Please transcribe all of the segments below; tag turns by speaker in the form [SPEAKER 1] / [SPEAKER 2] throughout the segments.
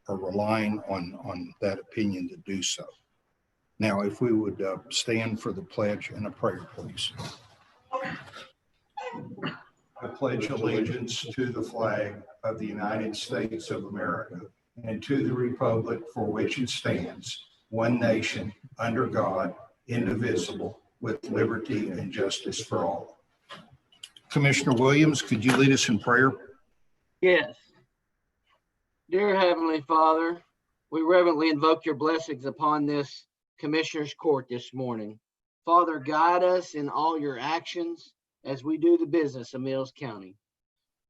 [SPEAKER 1] are relying on that opinion to do so. Now, if we would stand for the pledge and a prayer, please. I pledge allegiance to the flag of the United States of America and to the republic for which it stands, one nation, under God, indivisible, with liberty and justice for all. Commissioner Williams, could you lead us in prayer?
[SPEAKER 2] Yes. Dear Heavenly Father, we reverently invoke your blessings upon this Commissioner's Court this morning. Father, guide us in all your actions as we do the business of Mills County.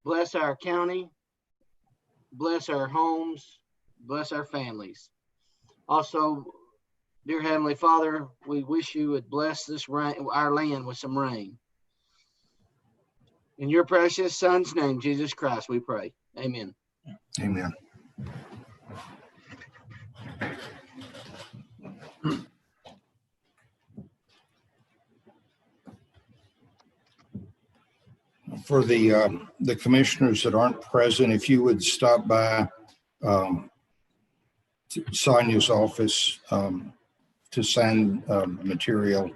[SPEAKER 2] Bless our county, bless our homes, bless our families. Also, dear Heavenly Father, we wish you would bless this rain, our land with some rain. In your precious Son's name, Jesus Christ, we pray. Amen.
[SPEAKER 1] Amen. For the commissioners that aren't present, if you would stop by Sonia's office to sign material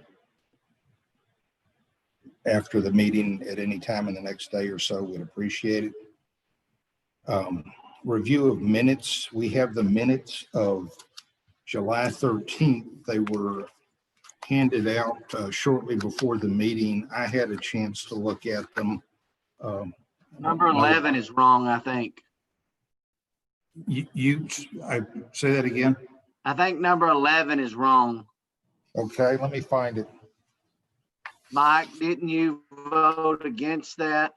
[SPEAKER 1] after the meeting at any time in the next day or so, we'd appreciate it. Review of minutes. We have the minutes of July 13th. They were handed out shortly before the meeting. I had a chance to look at them.
[SPEAKER 2] Number 11 is wrong, I think.
[SPEAKER 1] I say that again?
[SPEAKER 2] I think number 11 is wrong.
[SPEAKER 1] Okay, let me find it.
[SPEAKER 2] Mike, didn't you vote against that?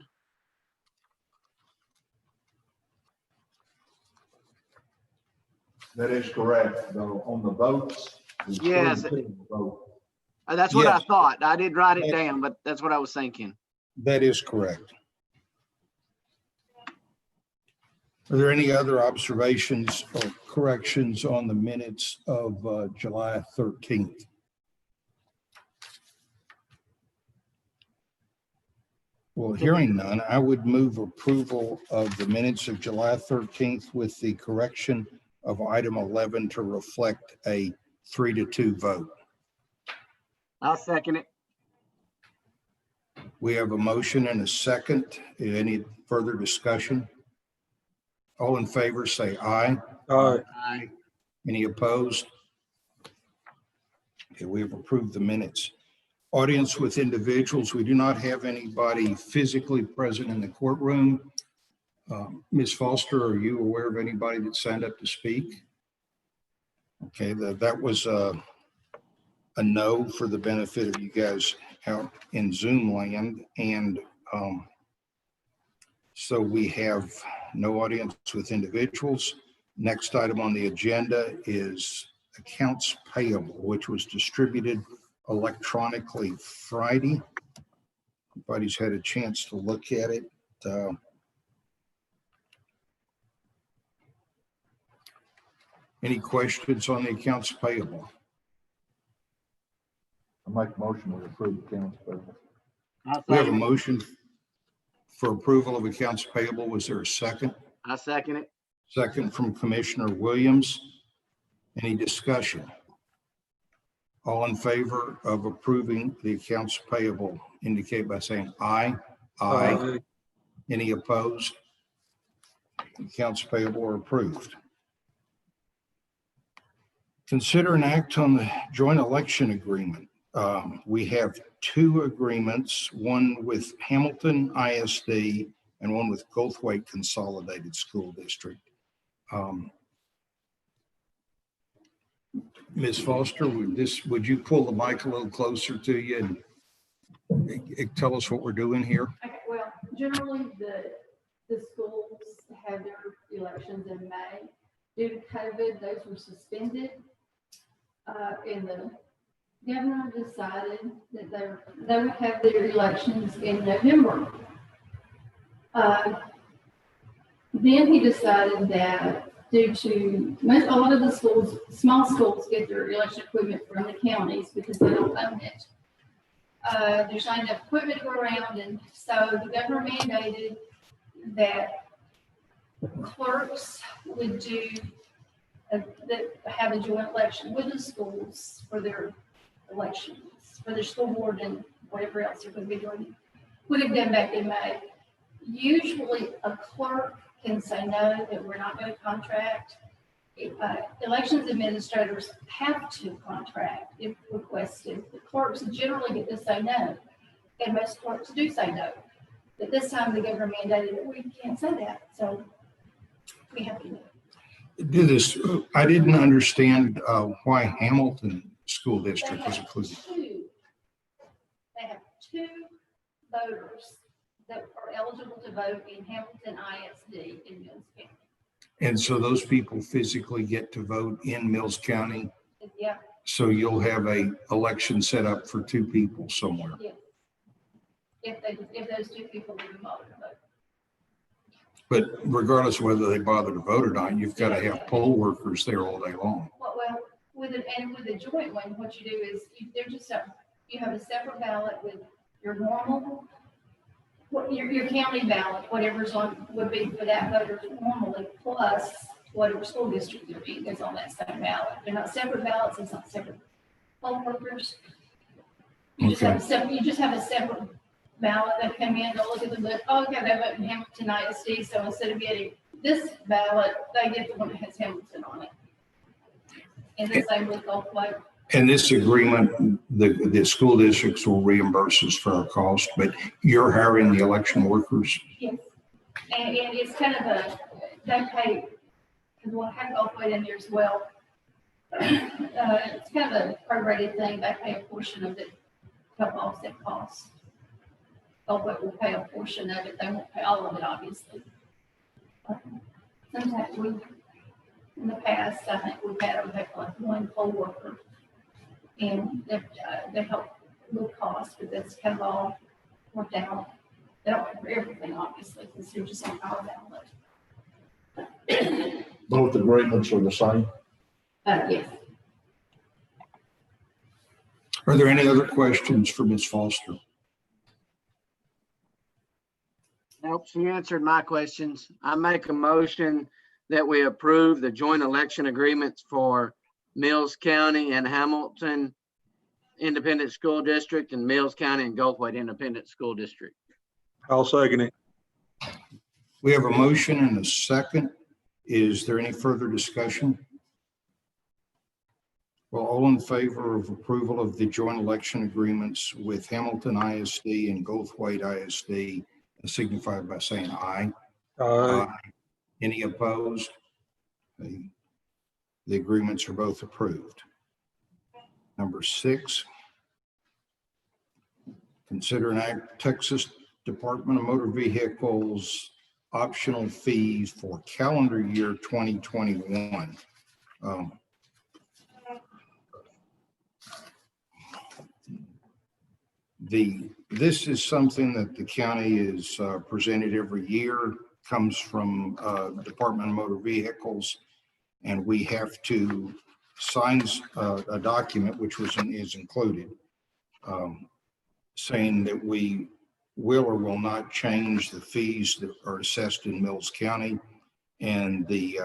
[SPEAKER 3] That is correct, though, on the votes.
[SPEAKER 2] Yes.
[SPEAKER 3] Vote.
[SPEAKER 2] That's what
[SPEAKER 1] Yes.
[SPEAKER 2] I thought. I did write it down, but that's what I was thinking.
[SPEAKER 1] That is correct. Are there any other observations or corrections on the minutes of July 13th? Well, hearing none, I would move approval of the minutes of July 13th with the correction of item 11 to reflect a 3-2 vote.
[SPEAKER 2] I'll second it.
[SPEAKER 1] We have a motion and a second. Any further discussion? All in favor, say aye.
[SPEAKER 2] Aye.
[SPEAKER 1] Any opposed? Okay, we have approved the minutes. Audience with individuals. We do not have anybody physically present in the courtroom. Ms. Foster, are you aware of anybody that signed up to speak? Okay, that was a no for the benefit of you guys out in Zoom land. And so we have no audience with individuals. Next item on the agenda is accounts payable, which was distributed electronically Friday. Everybody's had a chance to look at it. Any questions on the accounts payable?
[SPEAKER 3] I make a motion to approve the accounts payable.
[SPEAKER 1] We have a motion for approval of accounts payable. Was there a second?
[SPEAKER 2] I second it.
[SPEAKER 1] Second from Commissioner Williams. Any discussion? All in favor of approving the accounts payable indicate by saying aye. Aye. Any opposed? Accounts payable are approved. Consider an act on the joint election agreement. We have two agreements, one with Hamilton ISD and one with Goldthwaite Consolidated School District. Ms. Foster, would you pull the mic a little closer to you and tell us what we're doing here?
[SPEAKER 4] Okay, well, generally the schools have their elections in May. Due to COVID, those were suspended. And the governor decided that they would have their elections in November. Then he decided that due to a lot of the schools, small schools get their election equipment from the counties because they don't own it. There's not enough equipment to go around, and so the governor mandated that clerks would do that have a joint election with the schools for their elections, for their school board and whatever else they're going to be doing. We have done back in May. Usually a clerk can say no, that we're not going to contract. Elections administrators have to contract if requested. The clerks generally get to say no, and most clerks do say no. But this time the governor mandated that we can't say that, so we have to do it.
[SPEAKER 1] Do this, I didn't understand why Hamilton School District was included.
[SPEAKER 4] They have two voters that are eligible to vote in Hamilton ISD in Mills County.
[SPEAKER 1] And so those people physically get to vote in Mills County.
[SPEAKER 4] Yeah,
[SPEAKER 1] So you'll have a election set up for two people somewhere.
[SPEAKER 4] yeah. If those two people even bother to vote.
[SPEAKER 1] But regardless of whether they bother to vote or not, you've got to have poll workers there all day long.
[SPEAKER 4] Well, with a joint one, what you do is you have a separate ballot with your normal, your county ballot, whatever's on would be for that voter normally, plus whatever school district you're in is on that same ballot. They're not separate ballots. It's not separate poll workers. You just have a separate ballot that come in, they'll look at the book, oh, okay, they vote in Hamilton ISD, so instead of getting this ballot, they get the one that has Hamilton on it. And the same with Gulfway.
[SPEAKER 1] And this agreement, the school districts will reimburse us for our cost, but you're hiring the election workers?
[SPEAKER 4] Yes. And it's kind of they pay, because we'll have Gulfway in there as well. It's kind of a prorated thing. They pay a portion of it to help offset costs. Gulfway will pay a portion of it. They won't pay all of it, obviously. Sometimes in the past, I think we've had like one poll worker, and they help with costs, but that's kind of all worked out. They don't pay for everything, obviously, because they're just on our ballot.
[SPEAKER 3] Both agreements are the same.
[SPEAKER 4] Yes.
[SPEAKER 1] Are there any other questions for Ms. Foster?
[SPEAKER 2] Nope, she answered my questions. I make a motion that we approve the joint election agreements for Mills County and Hamilton Independent School District and Mills County and Gulfway Independent School District.
[SPEAKER 5] I'll second it.
[SPEAKER 1] We have a motion and a second. Is there any further discussion? Well, all in favor of approval of the joint election agreements with Hamilton ISD and Gulfway ISD signify by saying aye.
[SPEAKER 5] Aye.
[SPEAKER 1] Any opposed? The agreements are both approved. Number 6, consider an act Texas Department of Motor Vehicles optional fees for calendar year 2021. This is something that the county is presented every year, comes from Department of Motor Vehicles, and we have to sign a document which is included, saying that we will or will not change the fees that are assessed in Mills County, and the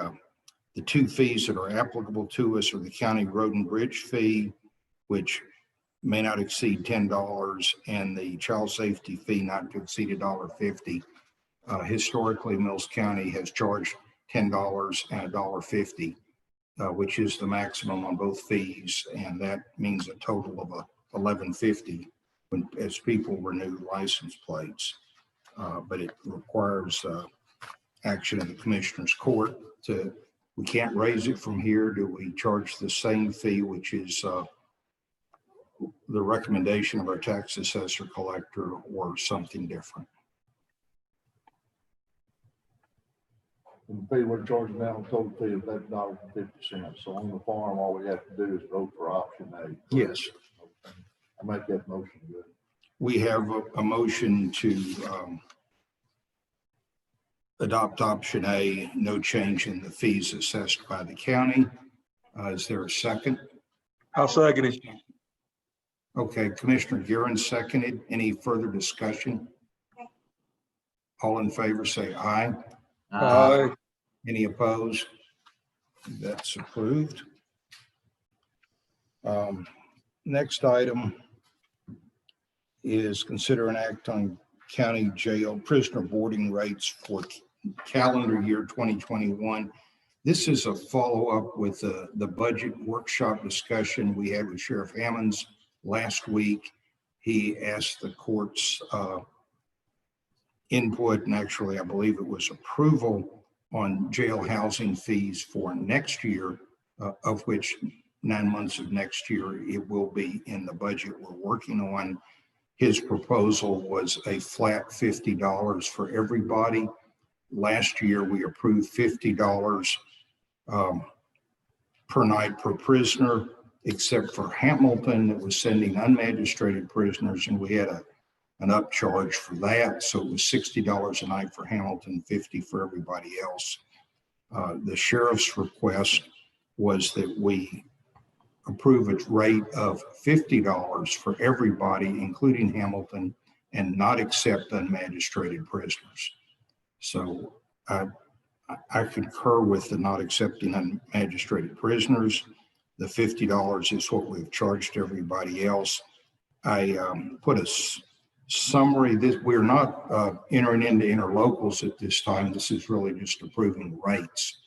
[SPEAKER 1] two fees that are applicable to us are the county road and bridge fee, which may not exceed $10, and the child safety fee not to exceed $1.50. Historically, Mills County has charged $10 and $1.50, which is the maximum on both fees, and that means a total of $11.50 as people renew license plates. But it requires action in the Commissioner's Court. We can't raise it from here. Do we charge the same fee, which is the recommendation of our tax assessor collector, or something different?
[SPEAKER 3] And the fee we're charging now, total fee of $11.50. So on the farm, all we have to do is vote for option A.
[SPEAKER 1] Yes.
[SPEAKER 3] I make that motion good.
[SPEAKER 1] We have a motion to adopt option A, no change in the fees assessed by the county. Is there a second?
[SPEAKER 5] I'll second it.
[SPEAKER 1] Okay, Commissioner Guerin seconded. Any further discussion? All in favor say aye.
[SPEAKER 5] Aye.
[SPEAKER 1] Any opposed? That's approved. Next item is consider an act on county jail prisoner boarding rates for calendar year 2021. This is a follow-up with the budget workshop discussion we had with Sheriff Hammonds last week. He asked the court's input, and actually I believe it was approval on jail housing fees for next year, of which 9 months of next year it will be in the budget we're working on. His proposal was a flat $50 for everybody. Last year we approved $50 per night per prisoner, except for Hamilton that was sending unmagistrated prisoners, and we had an upcharge for that. So it was $60 a night for Hamilton, $50 for everybody else. The sheriff's request was that we approve a rate of $50 for everybody, including Hamilton, and not accept unmagistrated prisoners. So I concur with the not accepting unmagistrated prisoners. The $50 is what we've charged everybody else. I put a summary. We're not entering into interlocals at this time. This is really just approving rates.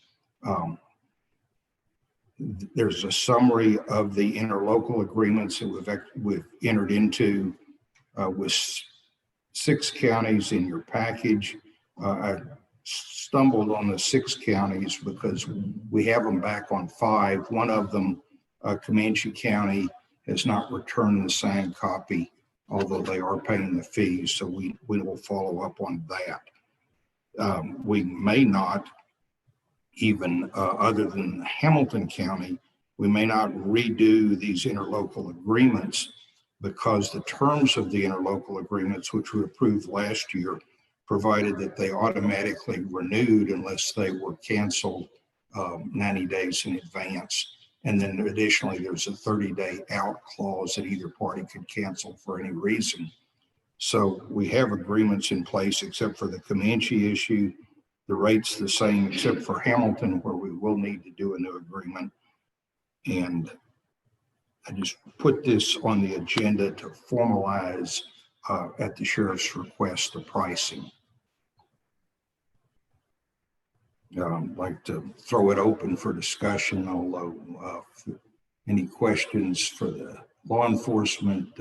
[SPEAKER 1] There's a summary of the interlocal agreements that we've entered into with 6 counties in your package. I stumbled on the 6 counties because we have them back on 5. One of them, Comanche County, has not returned the signed copy, although they are paying the fees. So we will follow up on that. We may not even, other than Hamilton County, we may not redo these interlocal agreements because the terms of the interlocal agreements, which we approved last year, provided that they automatically renewed unless they were canceled 90 days in advance. And then additionally, there's a 30-day out clause that either party could cancel for any reason. So we have agreements in place except for the Comanche issue. The rate's the same except for Hamilton, where we will need to do a new agreement. And I just put this on the agenda to formalize at the sheriff's request the pricing. I'd like to throw it open for discussion, although any questions for the law enforcement,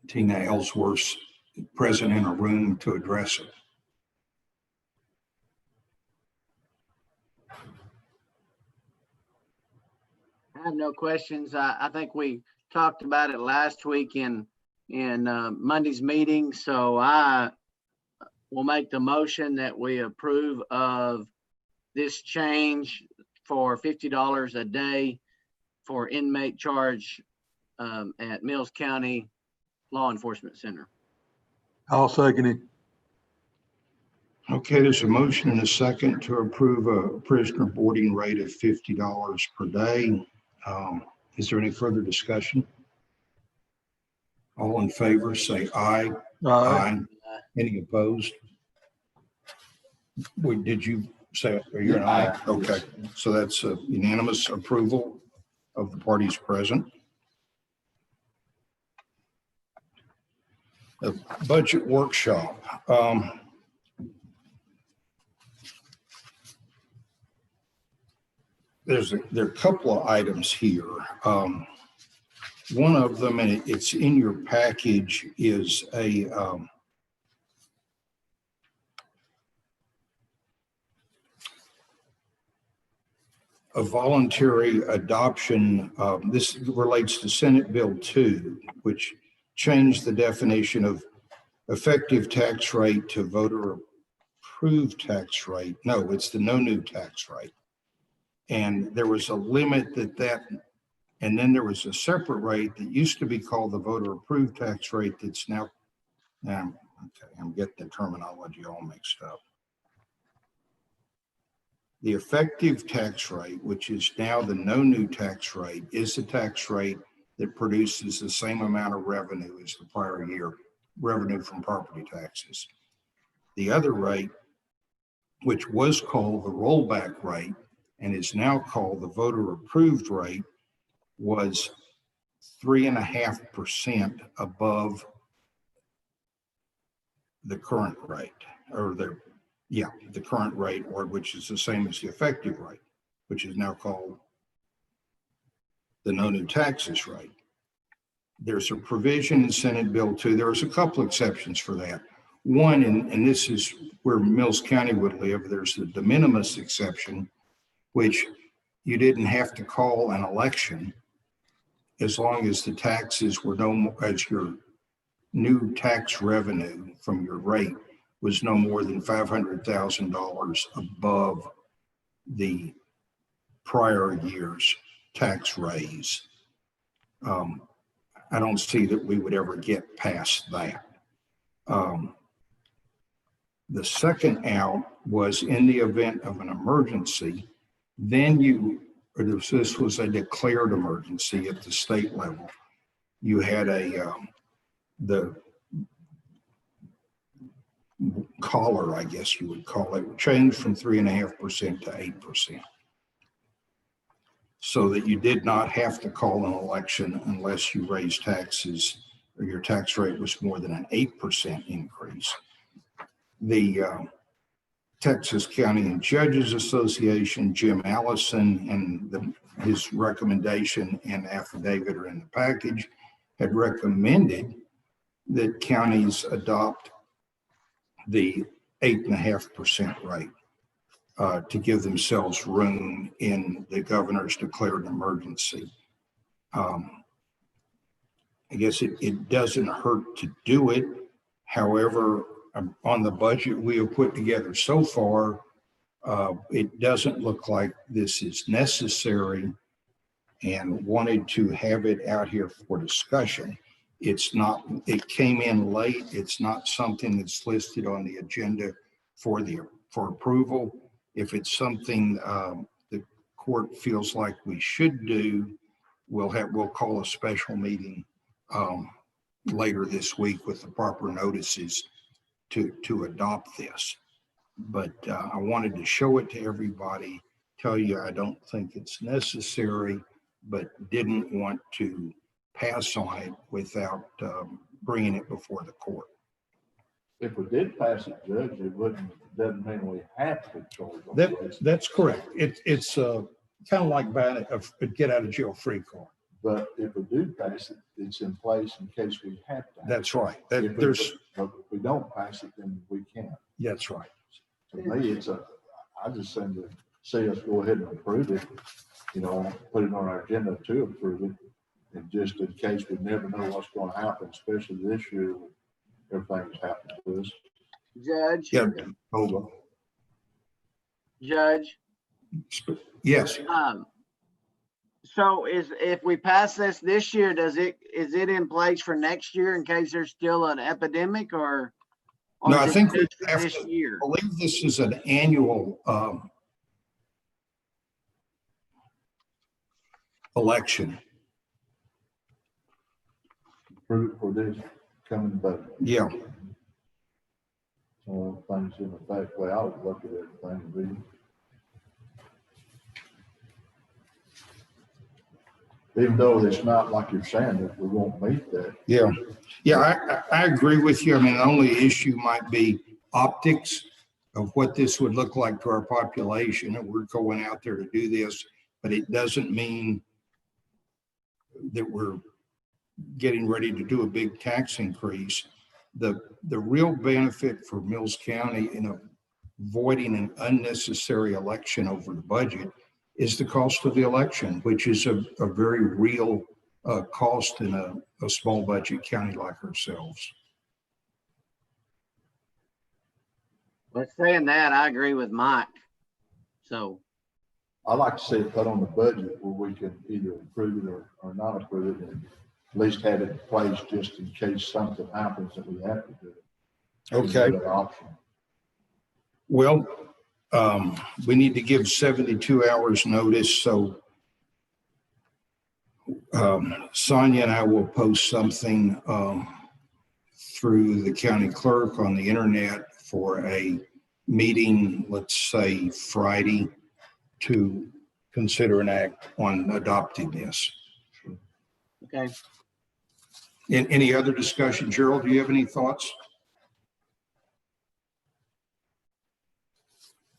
[SPEAKER 1] Tina Ellsworth present in a room to address it.
[SPEAKER 2] I have no questions. I think we talked about it last week in Monday's meeting. So I will make the motion that we approve of this change for $50 a day for inmate charge at Mills County Law Enforcement Center.
[SPEAKER 5] I'll second it.
[SPEAKER 1] Okay, there's a motion and a second to approve a prisoner boarding rate of $50 per day. Is there any further discussion? All in favor, say aye.
[SPEAKER 5] Aye.
[SPEAKER 1] Any opposed? Did you say, are you an aye? Okay, so that's a unanimous approval of the parties present. The budget workshop. There are a couple of items here. One of them, and it's in your package, is a voluntary adoption. This relates to Senate Bill 2, which changed the definition of effective tax rate to voter approved tax rate. No, it's the no new tax rate. And there was a limit and then there was a separate rate that used to be called the voter approved tax rate that's now, okay, I'm getting the terminology all mixed up. The effective tax rate, which is now the no new tax rate, is the tax rate that produces the same amount of revenue as the prior year, revenue from property taxes. The other rate which was called the rollback rate and is now called the voter approved rate, was 3.5% above the current rate, or the current rate, or which is the same as the effective rate, which is now called the no new taxes rate. There's a provision in Senate Bill 2. There's a couple exceptions for that. One, and this is where Mills County would live, there's the de minimis exception, which you didn't have to call an election as long as the taxes were no more, as your new tax revenue from your rate was no more than $500,000 above the prior year's tax raise. I don't see that we would ever get past that. The second out was in the event of an emergency, then this was a declared emergency at the state level. You had the collar, I guess you would call it, changed from 3.5% to 8%. So that you did not have to call an election unless you raised taxes or your tax rate was more than an 8% increase. The Texas County and Judges Association, Jim Allison, and his recommendation and affidavit are in the package, had recommended that counties adopt the 8.5% rate to give themselves room in the governor's declared emergency. I guess it doesn't hurt to do it. However, on the budget we have put together so far, it doesn't look like this is necessary, and wanted to have it out here for discussion. It's not, it came in late. It's not something that's listed on the agenda for approval. If it's something the court feels like we should do, we'll call a special meeting later this week with the proper notices to adopt this. But I wanted to show it to everybody, tell you I don't think it's necessary, but didn't want to pass on it without bringing it before the court.
[SPEAKER 3] If we did pass it, Judge, doesn't mean we have to charge them.
[SPEAKER 1] That's correct. It's kind of like buying a get out of jail free card.
[SPEAKER 3] But if we do pass it, it's in place in case we have to.
[SPEAKER 1] That's right.
[SPEAKER 3] But if we don't pass it, then we can't.
[SPEAKER 1] That's right.
[SPEAKER 3] To me, I just seem to see us go ahead and approve it, put it on our agenda to approve it. And just in case we never know what's going to happen, especially this year, when everything's happened to us.
[SPEAKER 2] Judge?
[SPEAKER 1] Yeah.
[SPEAKER 2] Judge?
[SPEAKER 1] Yes.
[SPEAKER 2] So if we pass this year, is it in place for next year in case there's still an epidemic, or
[SPEAKER 1] No, I think we
[SPEAKER 2] just
[SPEAKER 1] have
[SPEAKER 2] this
[SPEAKER 1] to
[SPEAKER 2] year?
[SPEAKER 1] believe this is an annual election.
[SPEAKER 3] Approve it for this coming budget.
[SPEAKER 1] Yeah.
[SPEAKER 3] So things in effect, way I would look at everything, really. Even though it's not like you're saying that we won't meet that.
[SPEAKER 1] Yeah. Yeah, I agree with you. I mean, the only issue might be optics of what this would look like to our population. And we're going out there to do this, but it doesn't mean that we're getting ready to do a big tax increase. The real benefit for Mills County in avoiding an unnecessary election over the budget is the cost of the election, which is a very real cost in a small budget county like ourselves.
[SPEAKER 2] But saying that, I agree with Mike. So
[SPEAKER 3] I like to see it put on the budget where we can either approve it or not approve it, and at least have it in place just in case something happens that we have to do it.
[SPEAKER 1] Okay.
[SPEAKER 3] That option.
[SPEAKER 1] Well, we need to give 72 hours notice. So Sonia and I will post something through the county clerk on the internet for a meeting, let's say Friday, to consider an act on adopting this.
[SPEAKER 2] Okay.
[SPEAKER 1] Any other discussion? Gerald, do you have any thoughts?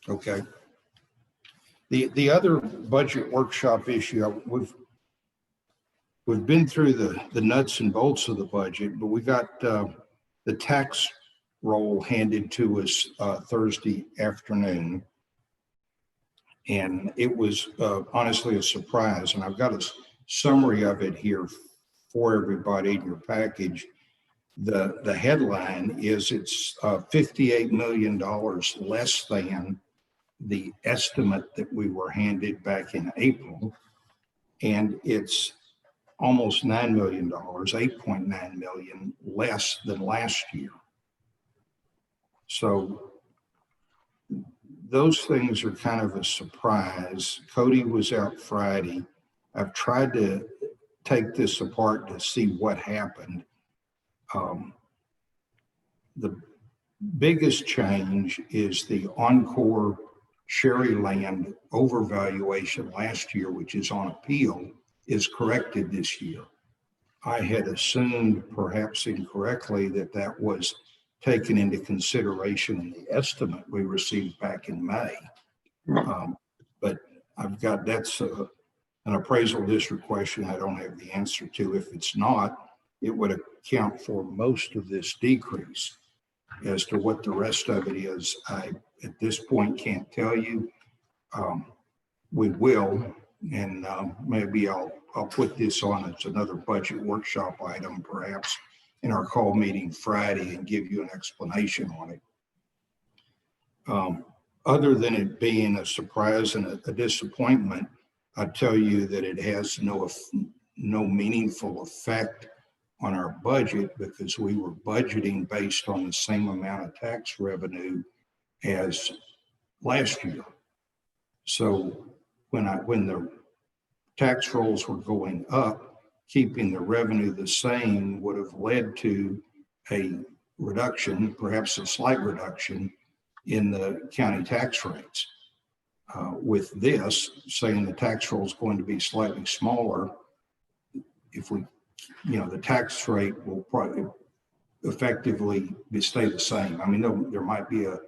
[SPEAKER 1] Okay. The other budget workshop issue, we've been through the nuts and bolts of the budget, but we got the tax roll handed to us Thursday afternoon. And it was honestly a surprise. And I've got a summary of it here for everybody in your package. The headline is it's $58 million less than the estimate that we were handed back in April. And it's almost $9 million, $8.9 million less than last year. So those things are kind of a surprise. Cody was out Friday. I've tried to take this apart to see what happened. The biggest change is the Encore Sherryland overvaluation last year, which is on appeal, is corrected this year. I had assumed, perhaps incorrectly, that that was taken into consideration in the estimate we received back in May. But I've got, that's an appraisal district question I don't have the answer to. If it's not, it would account for most of this decrease. As to what the rest of it is, I, at this point, can't tell you. We will, and maybe I'll put this on as another budget workshop item, perhaps in our call meeting Friday, and give you an explanation on it. Other than it being a surprise and a disappointment, I tell you that it has no meaningful effect on our budget, because we were budgeting based on the same amount of tax revenue as last year. So when the tax rolls were going up, keeping the revenue the same would have led to a reduction, perhaps a slight reduction, in the county tax rates. With this, saying the tax roll is going to be slightly smaller, if we, the tax rate will probably effectively stay the same. I mean, there might be a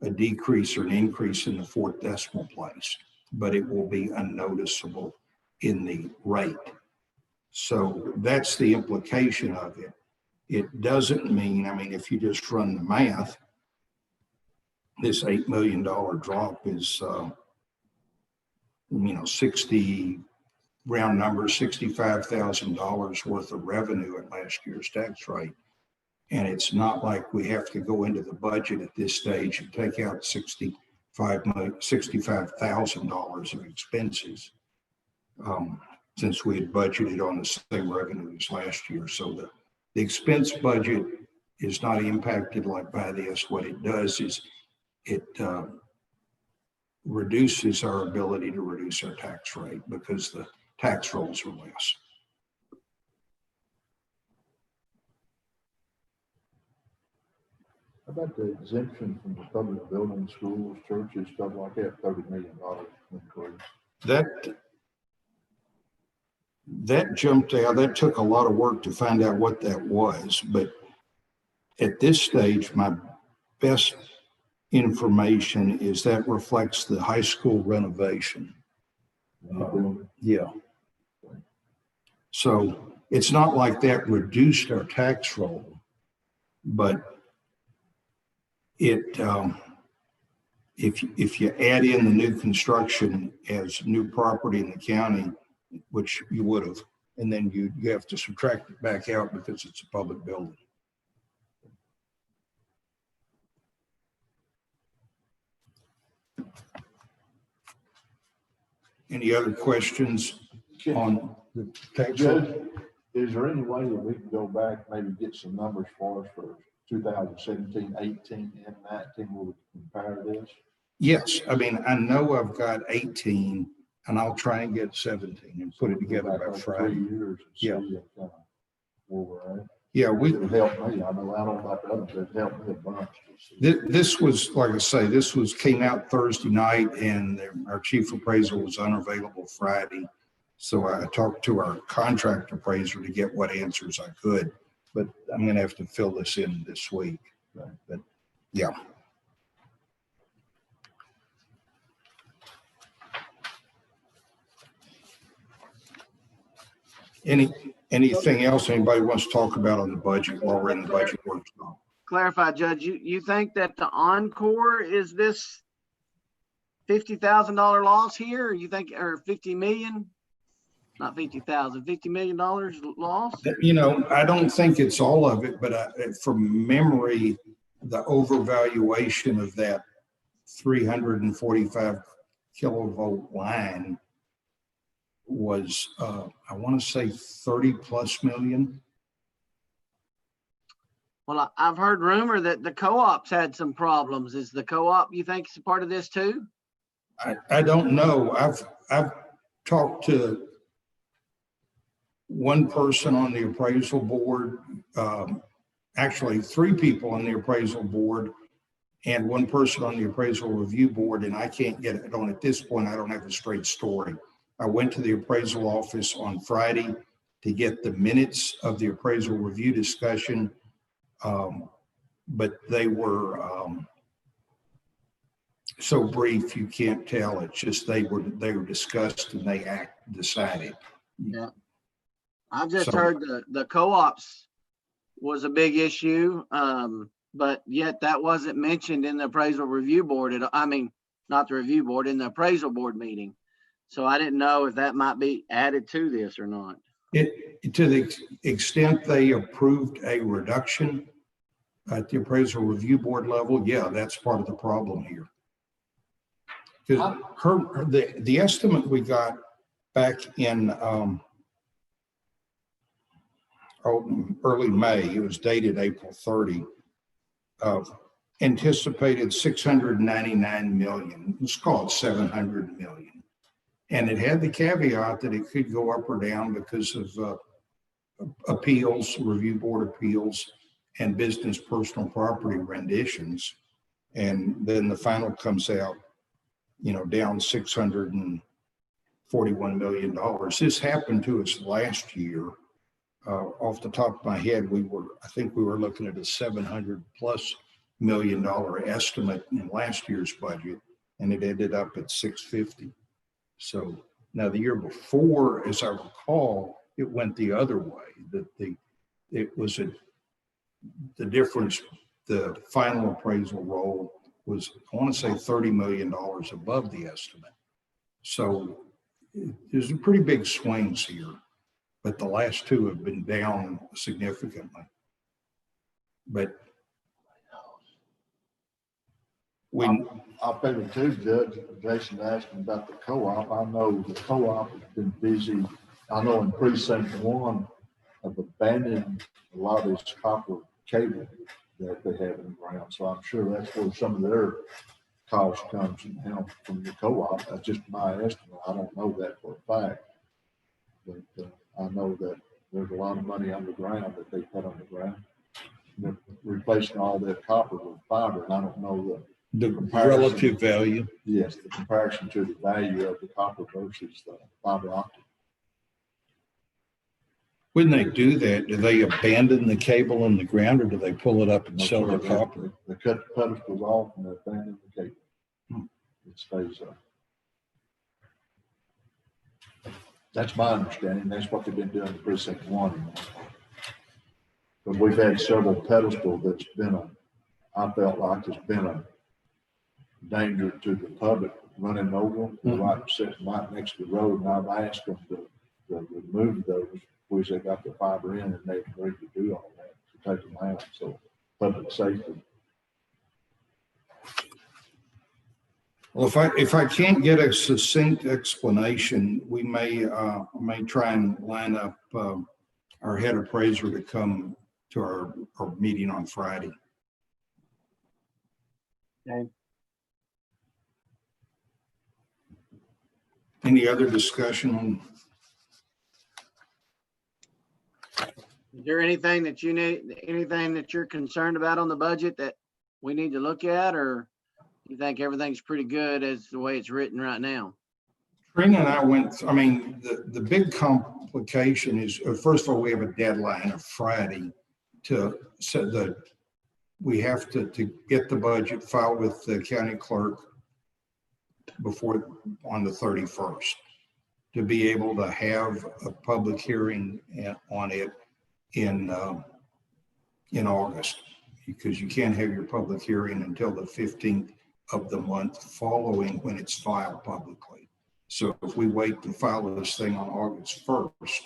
[SPEAKER 1] decrease or an increase in the fourth decimal place, but it will be unnoticeable in the rate. So that's the implication of it. It doesn't mean, I mean, if you just run the math, this $8 million drop is, 60, round numbers, $65,000 worth of revenue at last year's tax rate. And it's not like we have to go into the budget at this stage and take out $65,000 of expenses, since we had budgeted on the same revenue as last year. So the expense budget is not impacted like by this. What it does is it reduces our ability to reduce our tax rate because the tax rolls are less.
[SPEAKER 3] How about the exemption from the public buildings, schools, churches, stuff like that, $30 million increase?
[SPEAKER 1] That jumped out. That took a lot of work to find out what that was. But at this stage, my best information is that reflects the high school renovation. Yeah. So it's not like that reduced our tax roll, but it, if you add in the new construction as new property in the county, which you would have, and then you have to subtract it back out because it's a public building. Any other questions on the tax roll?
[SPEAKER 3] Judge, is there any way that we can go back, maybe get some numbers for us for 2017, 18, and 19, where we can compare this?
[SPEAKER 1] Yes, I mean, I know I've got 18, and I'll try and get 17 and put it together by Friday.
[SPEAKER 3] 3 years and see
[SPEAKER 1] Yeah.
[SPEAKER 3] where we're at.
[SPEAKER 1] Yeah,
[SPEAKER 3] It helped me. I know, I don't know about the others, it helped me a bunch.
[SPEAKER 1] this was, like I say, came out Thursday night and our chief appraiser was unavailable Friday. So I talked to our contract appraiser to get what answers I could, but I'm going to have to fill this in this week. But yeah. Anything else anybody wants to talk about on the budget while we're in the budget workshop?
[SPEAKER 2] Clarify, Judge, you think that the Encore is this $50,000 loss here? Or you think, or 50 million? Not 50,000, $50 million loss?
[SPEAKER 1] You know, I don't think it's all of it, but from memory, the overvaluation of that 345 kilovolt line was, I want to say 30+ million.
[SPEAKER 2] Well, I've heard rumor that the co-ops had some problems. Is the co-op, you think, is a part of this too?
[SPEAKER 1] I don't know. I've talked to one person on the appraisal board, actually 3 people on the appraisal board, and one person on the appraisal review board, and I can't get it on at this point. I don't have a straight story. I went to the appraisal office on Friday to get the minutes of the appraisal review discussion, but they were so brief you can't tell. It's just they were discussed and they decided.
[SPEAKER 2] Yeah. I've just
[SPEAKER 1] So-
[SPEAKER 2] heard the co-ops was a big issue, but yet that wasn't mentioned in the appraisal review board. I mean, not the review board, in the appraisal board meeting. So I didn't know if that might be added to this or not.
[SPEAKER 1] To the extent they approved a reduction at the appraisal review board level, yeah, that's part of the problem here. Because the estimate we got back in early May, it was dated April 30, anticipated 699 million. Let's call it 700 million. And it had the caveat that it could go up or down because of appeals, review board appeals, and business personal property renditions. And then the final comes out, you know, down $641 million. This happened to us last year. Off the top of my head, I think we were looking at a $700+ million estimate in last year's budget, and it ended up at 650. So now the year before, as I recall, it went the other way. The difference, the final appraisal roll was, I want to say $30 million above the estimate. So there's a pretty big swings here, but the last 2 have been down significantly. But
[SPEAKER 3] I'll tell you too, Judge, Jason asked me about the co-op. I know the co-op has been busy. I know in precinct 1 have abandoned a lot of this copper cable that they have in the ground. So I'm sure that's where some of their cost comes now from the co-op. That's just my estimate. I don't know that for a fact. But I know that there's a lot of money underground that they put on the ground. They're replacing all that copper with fiber, and I don't know
[SPEAKER 1] the relative value.
[SPEAKER 3] the comparison to the value of the copper versus the fiber optic.
[SPEAKER 1] When they do that, do they abandon the cable in the ground or do they pull it up and sell the copper?
[SPEAKER 3] They cut the pedestals off and they abandon the cable. It stays up. That's my understanding. That's what they've been doing in precinct 1. But we've had several pedestals that's been I felt like it's been a danger to the public running over them, right, sitting right next to the road. And I've asked them to remove those, which they got the fiber in, and they agreed to do all that, to take them out. So public safety.
[SPEAKER 1] Well, if I can't get a succinct explanation, we may try and line up our head appraiser to come to our meeting on Friday.
[SPEAKER 2] Okay.
[SPEAKER 1] Any other discussion on?
[SPEAKER 2] Is there anything that you need, anything that you're concerned about on the budget that we need to look at, or you think everything's pretty good as the way it's written right now?
[SPEAKER 1] Trina and I I mean, the big complication is, first of all, we have a deadline of Friday to set we have to get the budget filed with the county clerk on the 31st, to be able to have a public hearing on it in August, because you can't have your public hearing until the 15th of the month following when it's filed publicly. So if we wait to file this thing on August 1st,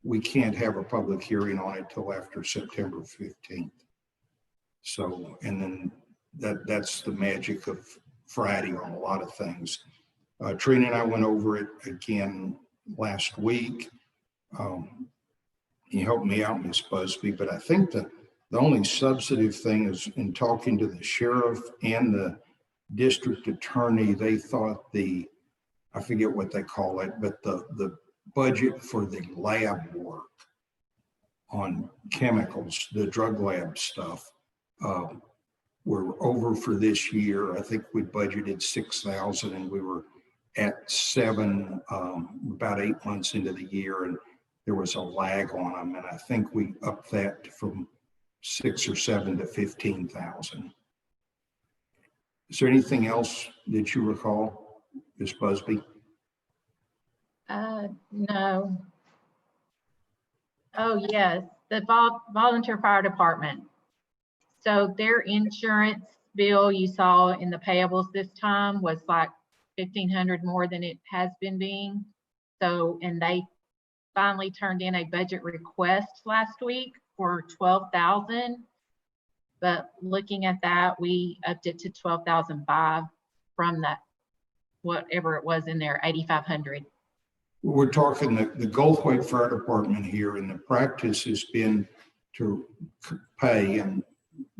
[SPEAKER 1] we can't have a public hearing on it till after September 15th. So, and then that's the magic of Friday on a lot of things. Trina and I went over it again last week. He helped me out, Ms. Busby, but I think the only substantive thing is, in talking to the sheriff and the district attorney, they thought I forget what they call it, but the budget for the lab work on chemicals, the drug lab stuff, we're over for this year. I think we budgeted 6,000 and we were at 7, about 8 months into the year, and there was a lag on them. And I think we upped that from 6 or 7 to 15,000. Is there anything else that you recall, Ms. Busby?
[SPEAKER 6] No. Oh, yes, the volunteer fire department. So their insurance bill you saw in the payables this time was like $1,500 more than it has been being. So, and they finally turned in a budget request last week for $12,000. But looking at that, we upped it to $12,500 from that, whatever it was in there, $8,500.
[SPEAKER 1] We're talking the Goldthwaite Fire Department here, and the practice has been to pay, and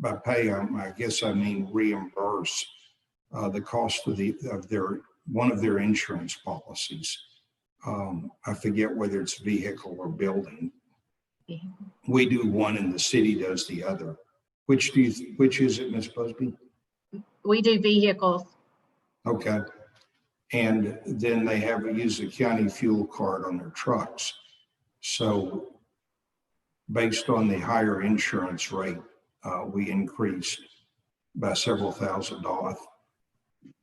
[SPEAKER 1] by pay, I guess I mean reimburse the cost of one of their insurance policies. I forget whether it's vehicle or building. We do one and the city does the other. Which is it, Ms. Busby?
[SPEAKER 6] We do vehicles.
[SPEAKER 1] Okay. And then they use a county fuel card on their trucks. So based on the higher insurance rate, we increased by several $1,000s.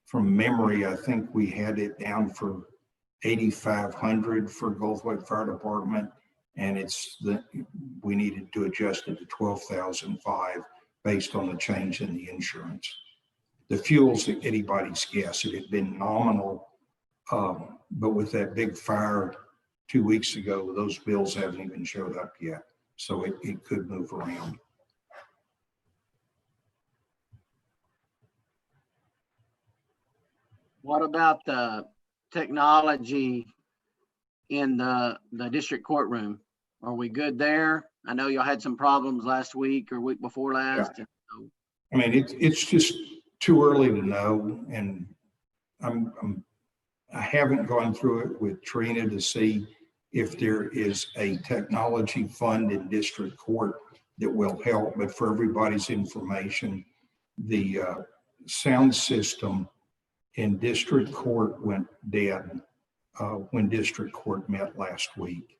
[SPEAKER 1] From memory, I think we had it down for $8,500 for Goldthwaite Fire Department, and we needed to adjust it to $12,500 based on the change in the insurance. The fuel's anybody's guess. It had been nominal, but with that big fire 2 weeks ago, those bills haven't even showed up yet. So it could move around.
[SPEAKER 2] What about the technology in the district courtroom? Are we good there? I know y'all had some problems last week or week before last.
[SPEAKER 1] Yeah. I mean, it's just too early to know, and I haven't gone through it with Trina to see if there is a technology fund in district court that will help. But for everybody's information, the sound system in district court went dead when district court met last week,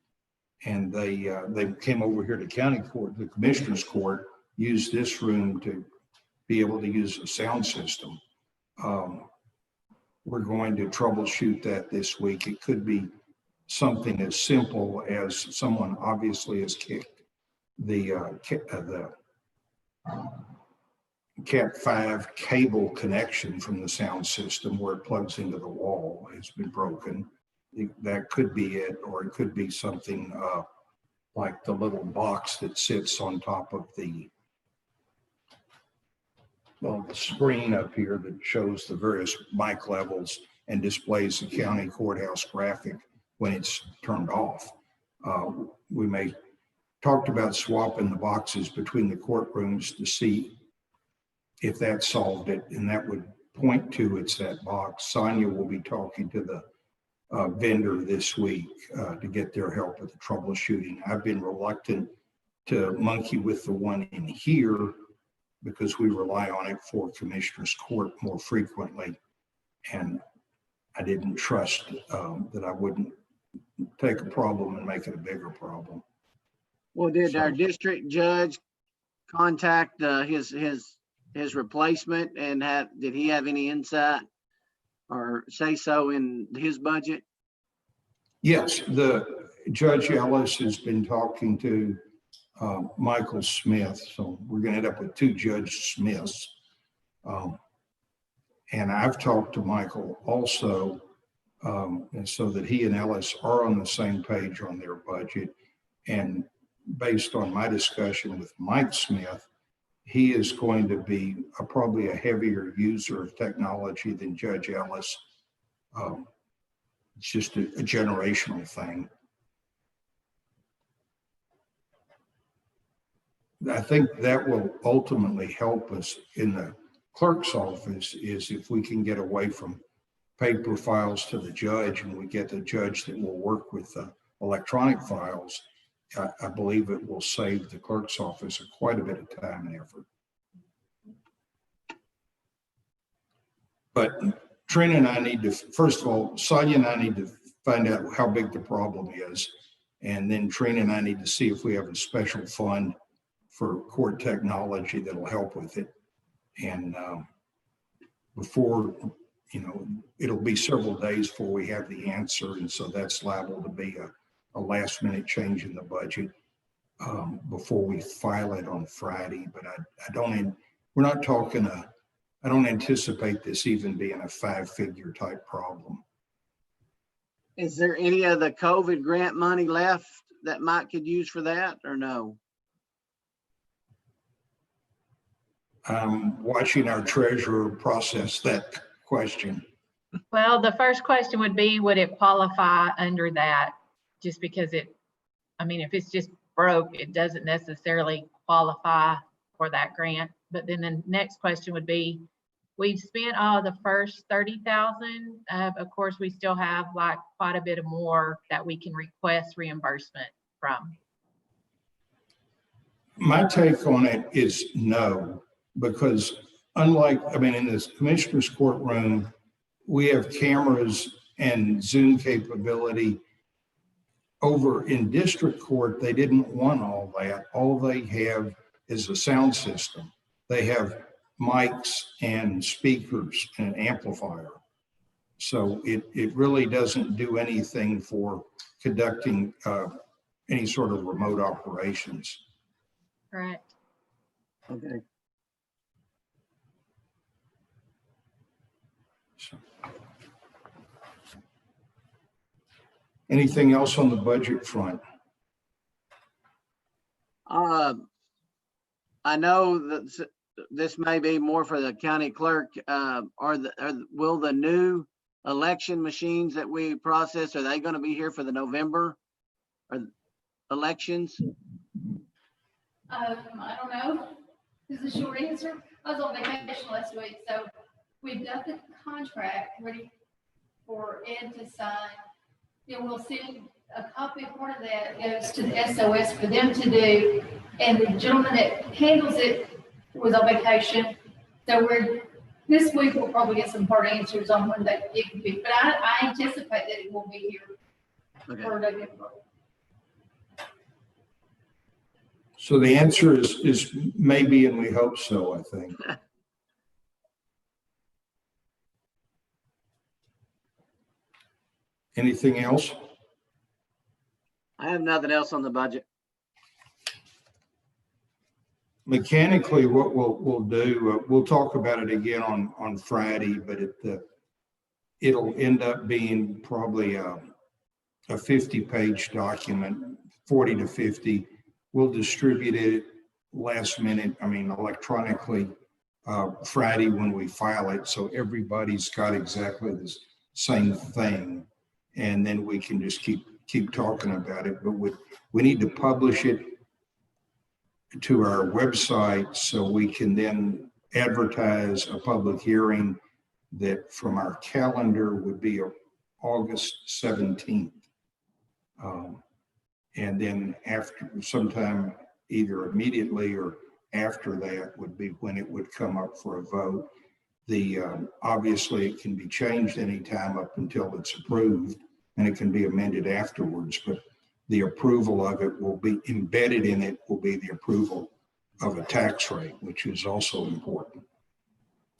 [SPEAKER 1] and they came over here to county court. The commissioner's court used this room to be able to use a sound system. We're going to troubleshoot that this week. It could be something as simple as someone obviously has kicked the Cat 5 cable connection from the sound system where it plugs into the wall has been broken. That could be it, or it could be something like the little box that sits on top of the screen up here that shows the various mic levels and displays the county courthouse graphic when it's turned off. We may talked about swapping the boxes between the courtrooms to see if that solved it, and that would point to it's that box. Sonia will be talking to the vendor this week to get their help with the troubleshooting. I've been reluctant to monkey with the one in here because we rely on it for Commissioners Court more frequently. And I didn't trust that I wouldn't take a problem and make it a bigger problem.
[SPEAKER 2] Well, did our
[SPEAKER 1] So-
[SPEAKER 2] district judge contact his replacement and did he have any insight or say so in his budget?
[SPEAKER 1] Yes, the Judge Ellis has been talking to Michael Smith, so we're going to end up with two Judge Smiths. And I've talked to Michael also, and so that he and Ellis are on the same page on their budget. And based on my discussion with Mike Smith, he is going to be probably a heavier user of technology than Judge Ellis. It's just a generational thing. I think that will ultimately help us in the clerk's office is if we can get away from paper files to the judge and we get the judge that will work with the electronic files. I believe it will save the clerk's office quite a bit of time and effort. But Trina and I need to, first of all, Sonia and I need to find out how big the problem is. And then Trina and I need to see if we have a special fund for court technology that'll help with it. And before, it'll be several days before we have the answer. And so that's liable to be a last minute change in the budget before we file it on Friday. But I don't anticipate this even being a 5-figure type problem.
[SPEAKER 2] Is there any of the COVID grant money left that Mike could use for that or no?
[SPEAKER 1] I'm watching our treasurer process that question.
[SPEAKER 6] Well, the first question would be, would it qualify under that? Just because if it's just broke, it doesn't necessarily qualify for that grant. But then the next question would be, we've spent all the first 30,000. Of course, we still have like quite a bit of more that we can request reimbursement from.
[SPEAKER 1] My take on it is no, because in this commissioner's courtroom, we have cameras and Zoom capability. Over in district court, they didn't want all that. All they have is a sound system. They have mics and speakers and an amplifier. So it really doesn't do anything for conducting any sort of remote operations.
[SPEAKER 6] Correct.
[SPEAKER 2] Okay.
[SPEAKER 1] So. Anything else on the budget front?
[SPEAKER 2] I know that this may be more for the county clerk. Will the new election machines that we process, are they going to be here for the November elections?
[SPEAKER 4] I don't know. This is a short answer. I was on vacation last week, so we've got the contract ready for Ed to sign. Then we'll send a copy of part of that goes to the SOS for them to do. And the gentleman that handles it was on vacation. So this week we'll probably get some hard answers on when it could be. But I anticipate that it will be here for November.
[SPEAKER 1] So the answer is maybe, and we hope so, I think. Anything else?
[SPEAKER 2] I have nothing else on the budget.
[SPEAKER 1] Mechanically, what we'll do, we'll talk about it again on Friday, but it'll end up being probably a 50-page document, 40 to 50. We'll distribute it last minute, electronically Friday when we file it. So everybody's got exactly the same thing. And then we can just keep talking about it. But we need to publish it to our website so we can then advertise a public hearing that from our calendar would be August 17th. And then sometime either immediately or after that would be when it would come up for a vote. Obviously it can be changed anytime up until it's approved, and it can be amended afterwards, but the approval of it will be embedded in it, will be the approval of a tax rate, which is also important.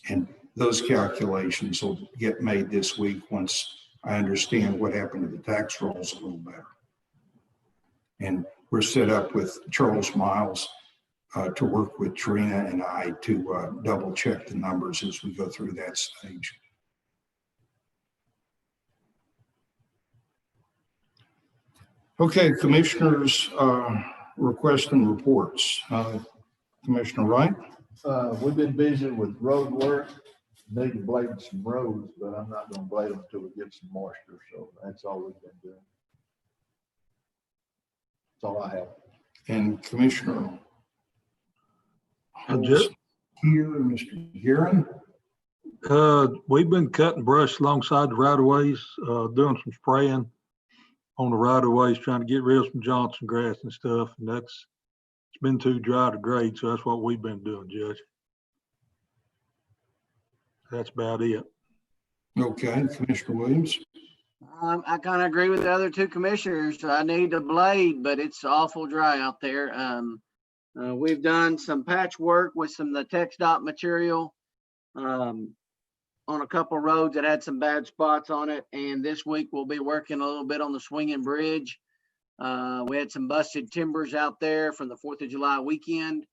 [SPEAKER 1] And those calculations will get made this week once I understand what happened to the tax rolls a little better. And we're set up with Charles Miles to work with Trina and I to double check the numbers as we go through that stage. Okay, commissioners, requests and reports. Commissioner Wright?
[SPEAKER 3] We've been busy with road work, need to blade some roads, but I'm not gonna blade them until we get some moisture, so that's all we've been doing. That's all I have.
[SPEAKER 1] And Commissioner
[SPEAKER 5] Just-
[SPEAKER 1] here, Mr. Guerin.
[SPEAKER 5] We've been cutting brush alongside the right of ways, doing some spraying on the right of ways, trying to get rid of some Johnson grass and stuff. And it's been too dry to grade. So that's what we've been doing, Judge. That's about it.
[SPEAKER 1] Okay, Commissioner Williams.
[SPEAKER 2] I kind of agree with the other two commissioners. I need to blade, but it's awful dry out there. We've done some patchwork with some of the text dot material on a couple roads that had some bad spots on it. And this week we'll be working a little bit on the Swinging Bridge. We had some busted timbers out there from the 4th of July weekend,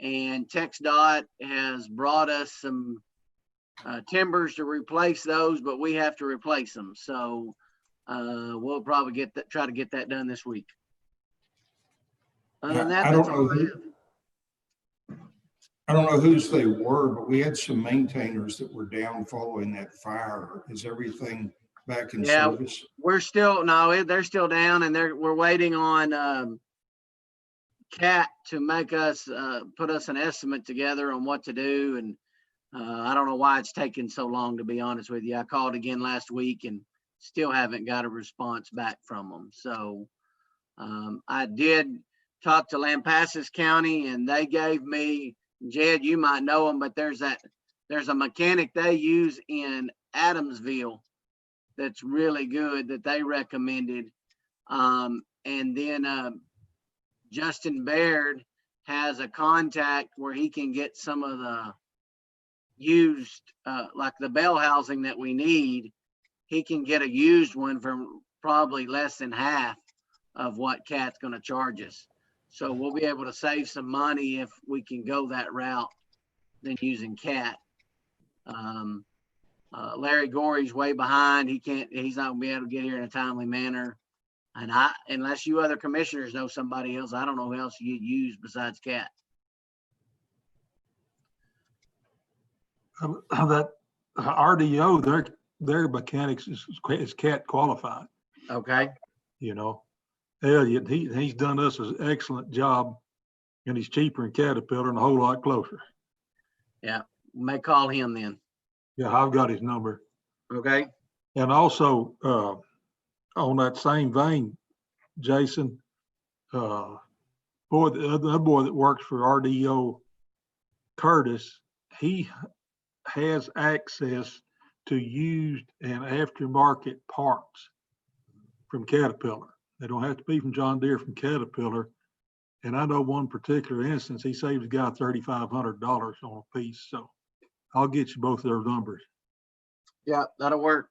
[SPEAKER 2] and text dot has brought us some timbers to replace those, but we have to replace them. So we'll probably try to get that done this week. Other than that, that's all I have.
[SPEAKER 1] I don't know whose they were, but we had some maintainers that were down following that fire. Is everything back in
[SPEAKER 2] Yeah.
[SPEAKER 1] service?
[SPEAKER 2] We're still, no, they're still down, and we're waiting on CAT to make us, put us an estimate together on what to do. And I don't know why it's taking so long, to be honest with you. I called again last week and still haven't got a response back from them. So I did talk to Lampasas County, and they gave me, Jed, you might know them, but there's a mechanic they use in Adamsville that's really good that they recommended. And then Justin Baird has a contact where he can get some of the used, like the bell housing that we need. He can get a used one for probably less than half of what CAT's gonna charge us. So we'll be able to save some money if we can go that route than using CAT. Larry Gorey's way behind. He's not gonna be able to get here in a timely manner. And unless you other commissioners know somebody else, I don't know who else you'd use besides CAT.
[SPEAKER 5] That RDO, their mechanics is CAT qualified,
[SPEAKER 2] Okay.
[SPEAKER 5] you know. Elliot, he's done us an excellent job, and he's cheaper than Caterpillar and a whole lot closer.
[SPEAKER 2] We may call him then.
[SPEAKER 5] Yeah, I've got his number.
[SPEAKER 2] Okay.
[SPEAKER 5] And also, on that same vein, Jason, the other boy that works for RDO, Curtis, he has access to used and aftermarket parts from Caterpillar. They don't have to be from John Deere, from Caterpillar. And I know one particular instance, he saved a guy $3,500 on a piece. So I'll get you both their numbers.
[SPEAKER 2] Yeah, that'll work.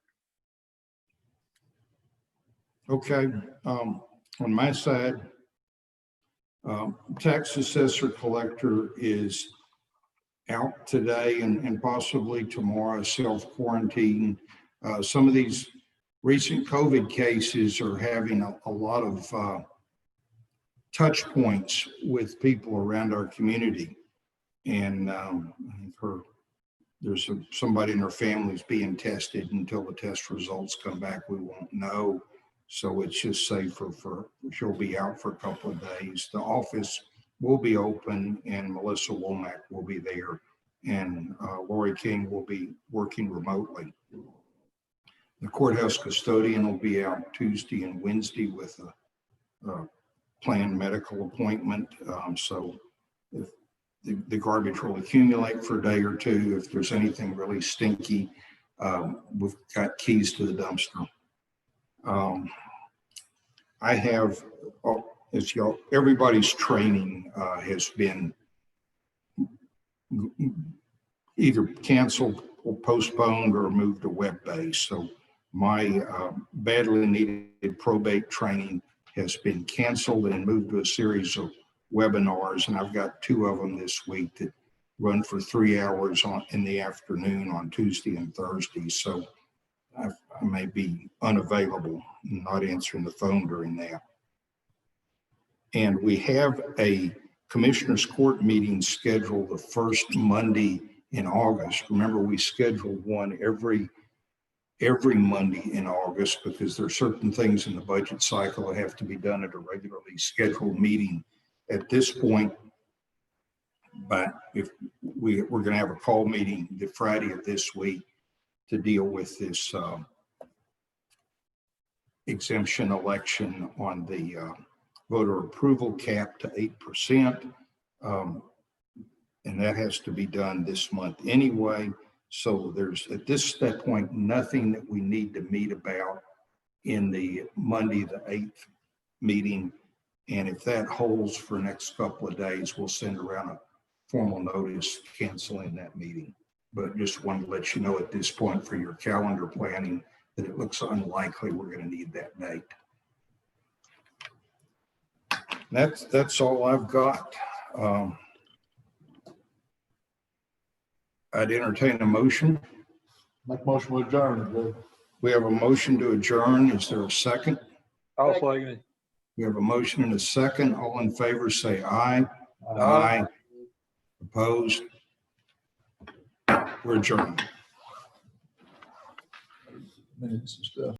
[SPEAKER 1] Okay, on my side, tax assessor collector is out today and possibly tomorrow, self-quarantine. Some of these recent COVID cases are having a lot of touch points with people around our community. And I think there's somebody in her family's being tested. Until the test results come back, we won't know. So it's just safer she'll be out for a couple of days. The office will be open and Melissa Womack will be there, and Lori King will be working remotely. The courthouse custodian will be out Tuesday and Wednesday with a planned medical appointment. So if the garbage will accumulate for a day or two, if there's anything really stinky, we've got keys to the dumpster. I have, as y'all, everybody's training has been either canceled or postponed or moved to web-based. So my badly needed probate training has been canceled and moved to a series of webinars. And I've got 2 of them this week that run for 3 hours in the afternoon on Tuesday and Thursday. So I may be unavailable and not answering the phone during that. And we have a Commissioners Court meeting scheduled the first Monday in August. Remember, we schedule one every Monday in August because there are certain things in the budget cycle that have to be done at a regularly scheduled meeting at this point. But if we're going to have a call meeting the Friday of this week to deal with this exemption election on the voter approval cap to 8%. And that has to be done this month anyway. So there's, at this point, nothing that we need to meet about in the Monday, the 8th meeting. And if that holds for the next couple of days, we'll send around a formal notice canceling that meeting. But just wanted to let you know at this point for your calendar planning that it looks unlikely we're going to need that date. That's all I've got. I'd entertain a motion.
[SPEAKER 3] Make motion with adjourn.
[SPEAKER 1] We have a motion to adjourn. Is there a second?
[SPEAKER 5] I'll second it.
[SPEAKER 1] We have a motion and a second. All in favor, say aye.
[SPEAKER 5] Aye.
[SPEAKER 1] Opposed? We're adjourned.
[SPEAKER 3] Minutes and stuff.